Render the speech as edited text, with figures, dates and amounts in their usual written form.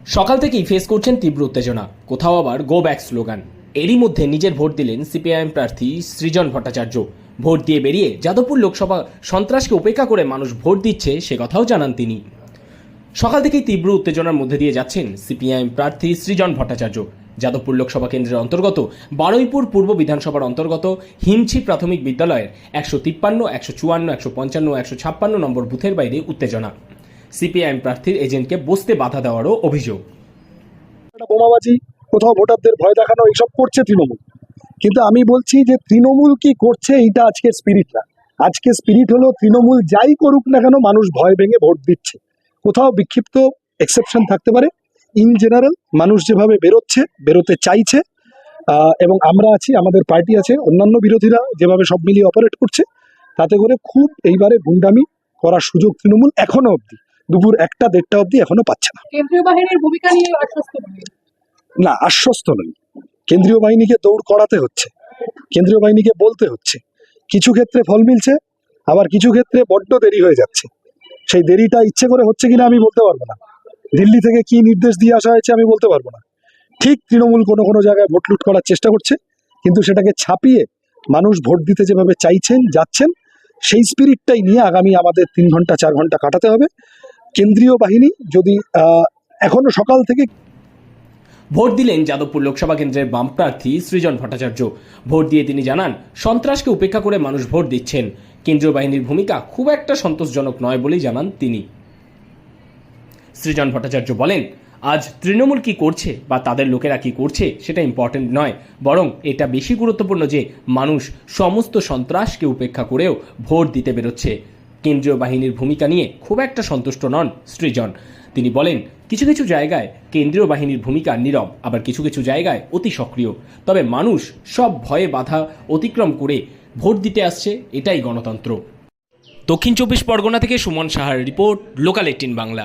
সকাল থেকেই ফেস করছেন তীব্র উত্তেজনা, কোথাও আবার গো ব্যাক স্লোগান। এরই মধ্যে নিজের ভোট দিলেন সিপিআইএম প্রার্থী সৃজন ভট্টাচার্য। ভোট দিয়ে বেরিয়ে যাদবপুর লোকসভা সন্ত্রাসকে উপেক্ষা করে মানুষ ভোট দিচ্ছে সে কথাও জানান তিনি। সকাল থেকেই তীব্র উত্তেজনার মধ্যে দিয়ে যাচ্ছেন সিপিআইএম প্রার্থী সৃজন ভট্টাচার্য। যাদবপুর লোকসভা কেন্দ্রের অন্তর্গত বারুইপুর পূর্ব বিধানসভার অন্তর্গত হিমছি প্রাথমিক বিদ্যালয়ের 153, 154, 155, 156 নম্বর বুথের বাইরে উত্তেজনা। সিপিআইএম প্রার্থীর এজেন্টকে বসতে বাধা দেওয়ারও অভিযোগ। বোমাবাজি, কোথাও ভোটারদের ভয় দেখানো, এইসব করছে তৃণমূল। কিন্তু আমি বলছি যে তৃণমূল কি করছে এইটা আজকের স্পিরিট না। আজকের স্পিরিট হলো তৃণমূল যাই করুক না কেন মানুষ ভয় ভেঙে ভোট দিচ্ছে। কোথাও বিক্ষিপ্ত এক্সেপশন থাকতে পারে, ইন জেনারেল মানুষ যেভাবে বেরোতে চাইছে, এবং আমরা আছি, আমাদের পার্টি আছে, অন্যান্য বিরোধীরা যেভাবে সব মিলিয়ে অপারেট করছে, তাতে করে খুব এইবারে গুন্ডামি করার সুযোগ তৃণমূল এখনো অবধি দুপুর 1টা 1:30 অবধি এখনো পাচ্ছে না। কেন্দ্রীয় বাহিনীর ভূমিকা নিয়ে আশ্বস্ত না, আশ্বস্ত নই। কেন্দ্রীয় বাহিনীকে দৌড় করাতে হচ্ছে, কেন্দ্রীয় বাহিনীকে বলতে হচ্ছে। কিছু ক্ষেত্রে ফল মিলছে, আবার কিছু ক্ষেত্রে বড্ড দেরি হয়ে যাচ্ছে। সেই দেরিটা ইচ্ছে করে হচ্ছে কিনা আমি বলতে পারবো না। দিল্লি থেকে কি নির্দেশ দিয়ে আসা হয়েছে আমি বলতে পারবো না। ঠিক তৃণমূল কোনো কোনো জায়গায় ভোট লুট করার চেষ্টা করছে, কিন্তু সেটাকে ছাপিয়ে মানুষ ভোট দিতে যেভাবে চাইছেন যাচ্ছেন, সেই স্পিরিটটাই নিয়ে আগামী আমাদের 3 ঘন্টা 4 ঘন্টা কাটাতে হবে। কেন্দ্রীয় বাহিনী যদি এখনো সকাল থেকে ভোট দিলেন যাদবপুর লোকসভা কেন্দ্রের বাম প্রার্থী সৃজন ভট্টাচার্য। ভোট দিয়ে তিনি জানান, সন্ত্রাসকে উপেক্ষা করে মানুষ ভোট দিচ্ছেন। কেন্দ্রীয় বাহিনীর ভূমিকা খুব একটা সন্তোষজনক নয় বলেই জানান তিনি। সৃজন ভট্টাচার্য বলেন, আজ তৃণমূল কি করছে বা তাদের লোকেরা কি করছে সেটা ইম্পর্টেন্ট নয়, বরং এটা বেশি গুরুত্বপূর্ণ যে মানুষ সমস্ত সন্ত্রাসকে উপেক্ষা করেও ভোট দিতে বেরোচ্ছে। কেন্দ্রীয় বাহিনীর ভূমিকা নিয়ে খুব একটা সন্তুষ্ট নন সৃজন। তিনি বলেন, কিছু কিছু জায়গায় কেন্দ্রীয় বাহিনীর ভূমিকা নীরব, আবার কিছু কিছু জায়গায় অতি সক্রিয়। তবে মানুষ সব ভয়ে বাধা অতিক্রম করে ভোট দিতে আসছে, এটাই গণতন্ত্র। দক্ষিণ 24 পরগনা থেকে সুমন সাহার রিপোর্ট, লোকাল 18 বাংলা।